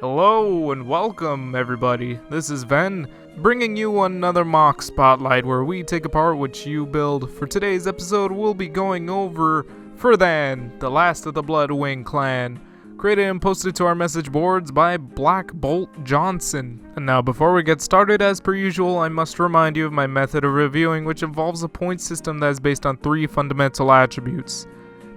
Hello and welcome everybody, this is Ven, bringing you another MOC Spotlight where we take apart what you build. For today's episode we'll be going over Firthan, the last of the Bloodwing clan, created and posted to our message boards by BlackboltJohnson. And now before we get started, as per usual, I must remind you of my method of reviewing, which involves a point system that is based on 3 fundamental attributes: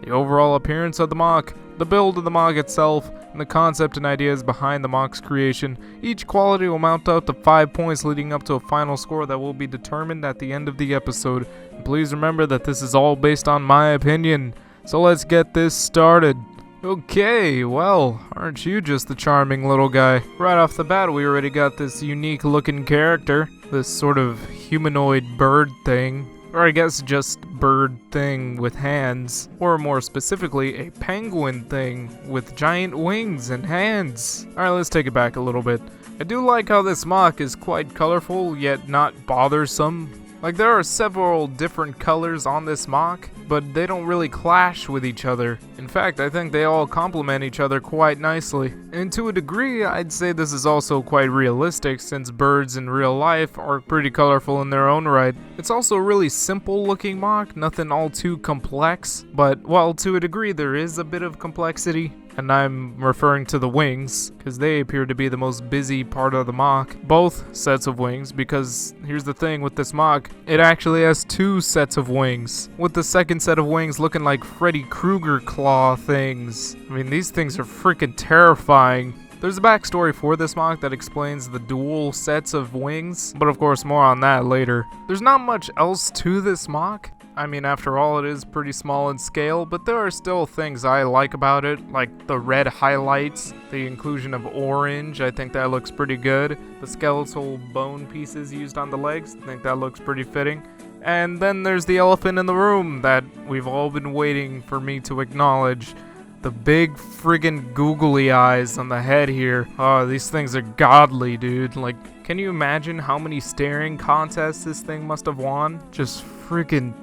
the overall appearance of the MOC, the build of the MOC itself, and the concept and ideas behind the MOC's creation. Each quality will mount out to 5 points, leading up to a final score that will be determined at the end of the episode. And please remember that this is all based on my opinion. So let's get this started. Okay, well, aren't you just the charming little guy? Right off the bat, we already got this unique looking character, this sort of humanoid bird thing. Or I guess just bird thing with hands, or more specifically, a penguin thing with giant wings and hands. Alright, let's take it back a little bit. I do like how this MOC is quite colorful, yet not bothersome. Like, there are several different colors on this MOC, but they don't really clash with each other. In fact, I think they all complement each other quite nicely. And to a degree, I'd say this is also quite realistic, since birds in real life are pretty colorful in their own right. It's also a really simple looking MOC, nothing all too complex, but well, to a degree there is a bit of complexity. And I'm referring to the wings, because they appear to be the most busy part of the MOC. Both sets of wings, because here's the thing with this MOC, it actually has 2 sets of wings, with the second set of wings looking like Freddy Krueger claw things. I mean, these things are freaking terrifying. There's a backstory for this MOC that explains the dual sets of wings, but of course more on that later. There's not much else to this MOC. I mean, after all, it is pretty small in scale, but there are still things I like about it, like the red highlights, the inclusion of orange. I think that looks pretty good. The skeletal bone pieces used on the legs, I think that looks pretty fitting. And then there's the elephant in the room that we've all been waiting for me to acknowledge. The big friggin' googly eyes on the head here. Oh, these things are godly, dude. Like, can you imagine how many staring contests this thing must have won? Just friggin'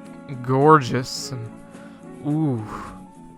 gorgeous. And ooh.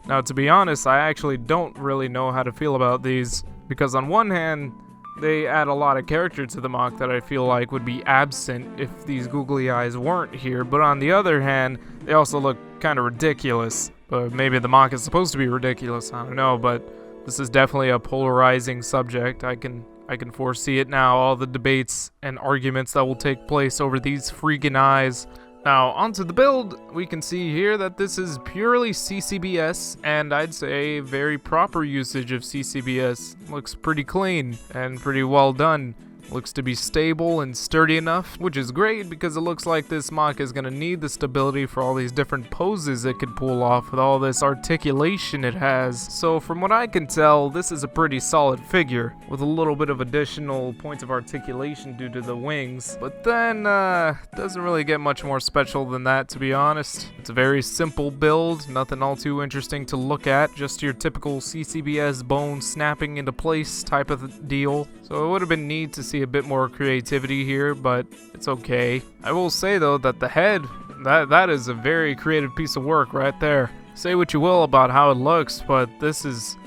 Now, to be honest, I actually don't really know how to feel about these, because on one hand, they add a lot of character to the MOC that I feel like would be absent if these googly eyes weren't here, but on the other hand, they also look kind of ridiculous. But maybe the MOC is supposed to be ridiculous, I don't know, but this is definitely a polarizing subject. I can foresee it now, all the debates and arguments that will take place over these freaking eyes. Now, onto the build, we can see here that this is purely CCBS, and I'd say very proper usage of CCBS. Looks pretty clean and pretty well done. Looks to be stable and sturdy enough, which is great because it looks like this MOC is going to need the stability for all these different poses it could pull off with all this articulation it has. So from what I can tell, this is a pretty solid figure with a little bit of additional points of articulation due to the wings. But then, doesn't really get much more special than that, to be honest. It's a very simple build, nothing all too interesting to look at, just your typical CCBS bone snapping into place type of deal. So it would have been neat to see a bit more creativity here, but it's okay. I will say though that the head, that is a very creative piece of work right there. Say what you will about how it looks, but this is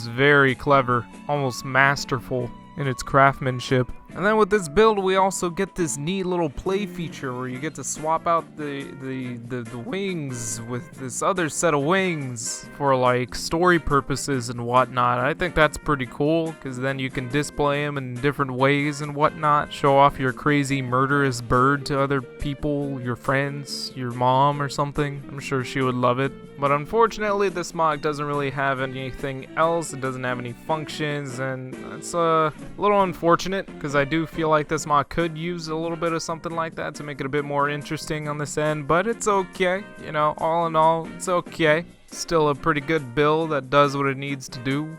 very clever, almost masterful in its craftsmanship. And then with this build, we also get this neat little play feature where you get to swap out the wings with this other set of wings for like story purposes and whatnot. I think that's pretty cool, because then you can display them in different ways and whatnot. Show off your crazy murderous bird to other people, your friends, your mom or something. I'm sure she would love it. But unfortunately, this MOC doesn't really have anything else. It doesn't have any functions, and it's a little unfortunate, because I do feel like this MOC could use a little bit of something like that to make it a bit more interesting on this end, but it's okay. You know, all in all, it's okay. Still a pretty good build that does what it needs to do.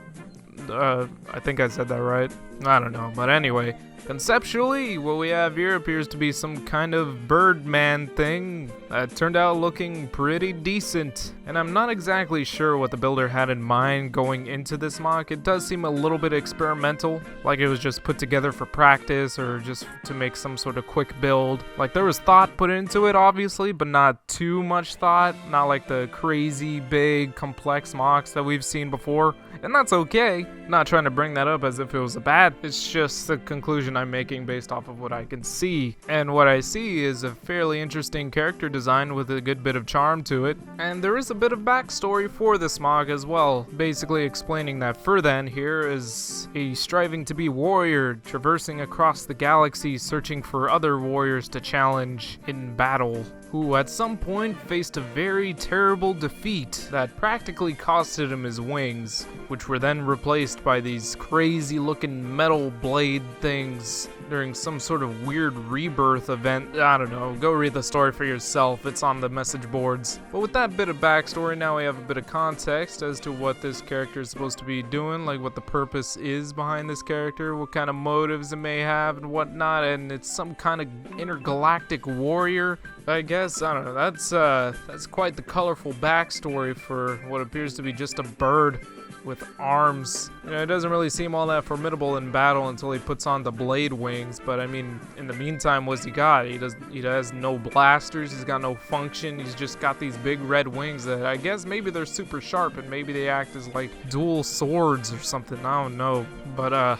I think I said that right. I don't know, but anyway, Conceptually, what we have here appears to be some kind of Birdman thing that turned out looking pretty decent. And I'm not exactly sure what the builder had in mind going into this MOC. It does seem a little bit experimental, like it was just put together for practice or just to make some sort of quick build. Like there was thought put into it, obviously, but not too much thought. Not like the crazy, big, complex MOCs that we've seen before. And that's okay. Not trying to bring that up as if it was a bad. It's just the conclusion I'm making based off of what I can see. And what I see is a fairly interesting character design with a good bit of charm to it. And there is a bit of backstory for this MOC as well. Basically explaining that Firthan here is a striving to be warrior, traversing across the galaxy searching for other warriors to challenge in battle, who at some point faced a very terrible defeat that practically costed him his wings, which were then replaced by these crazy looking metal blade things during some sort of weird rebirth event. I don't know, go read the story for yourself, it's on the message boards. But with that bit of backstory, now we have a bit of context as to what this character is supposed to be doing, like what the purpose is behind this character, what kind of motives it may have and whatnot, and it's some kind of intergalactic warrior, I guess. I don't know, that's quite the colorful backstory for what appears to be just a bird with arms. You know, it doesn't really seem all that formidable in battle until he puts on the blade wings, but I mean, in the meantime, what's he got? He has no blasters, he's got no function, he's just got these big red wings that I guess maybe they're super sharp and maybe they act as like dual swords or something, I don't know, but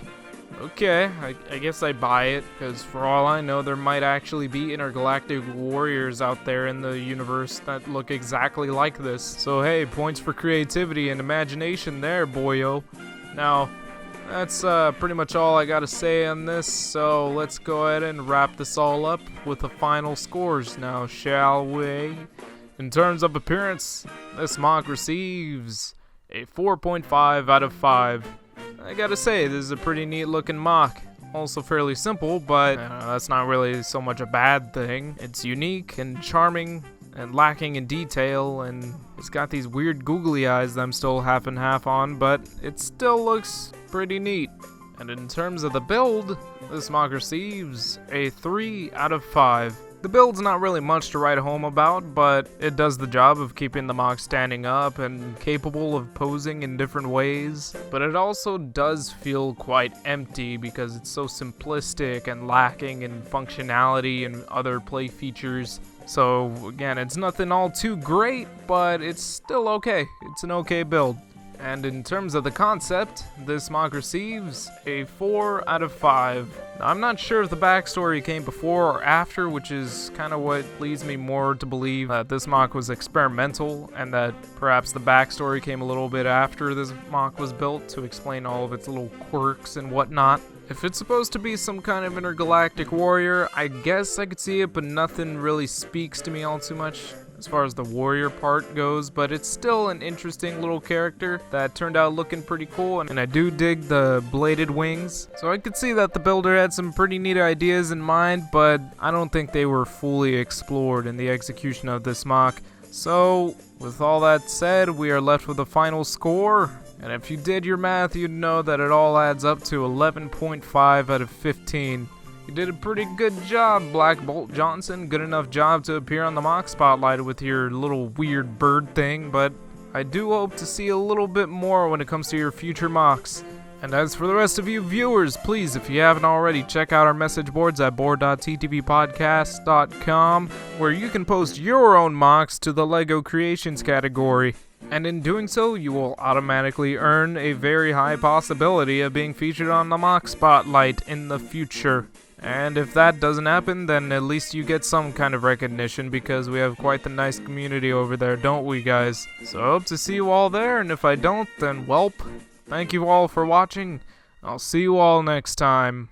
okay, I guess I buy it, because for all I know, there might actually be intergalactic warriors out there in the universe that look exactly like this. So hey, points for creativity and imagination there, boyo. Now, that's pretty much all I gotta say on this, so let's go ahead and wrap this all up with the final scores now, shall we? In terms of appearance, this MOC receives a 4.5 out of 5. I gotta say, this is a pretty neat looking MOC. Also fairly simple, but that's not really so much a bad thing. It's unique and charming and lacking in detail, and it's got these weird googly eyes that I'm still half and half on, but it still looks pretty neat. And in terms of the build, this MOC receives a 3 out of 5. The build's not really much to write home about, but it does the job of keeping the MOC standing up and capable of posing in different ways. But it also does feel quite empty because it's so simplistic and lacking in functionality and other play features. So again, it's nothing all too great, but it's still okay. It's an okay build. And in terms of the concept, this MOC receives a 4 out of 5. Now, I'm not sure if the backstory came before or after, which is kind of what leads me more to believe that this MOC was experimental and that perhaps the backstory came a little bit after this MOC was built to explain all of its little quirks and whatnot. If it's supposed to be some kind of intergalactic warrior, I guess I could see it, but nothing really speaks to me all too much as far as the warrior part goes, but it's still an interesting little character that turned out looking pretty cool, and I do dig the bladed wings. So I could see that the builder had some pretty neat ideas in mind, but I don't think they were fully explored in the execution of this MOC. So with all that said, we are left with a final score, and if you did your math, you'd know that it all adds up to 11.5 out of 15. You did a pretty good job, BlackboltJohnson. Good enough job to appear on the MOC Spotlight with your little weird bird thing, but I do hope to see a little bit more when it comes to your future MOCs. And as for the rest of you viewers, please, if you haven't already, check out our message boards at board.ttvpodcast.com, where you can post your own MOCs to the LEGO Creations category. And in doing so, you will automatically earn a very high possibility of being featured on the MOC Spotlight in the future. And if that doesn't happen, then at least you get some kind of recognition, because we have quite the nice community over there, don't we, guys? So I hope to see you all there, and if I don't, then welp. Thank you all for watching. I'll see you all next time.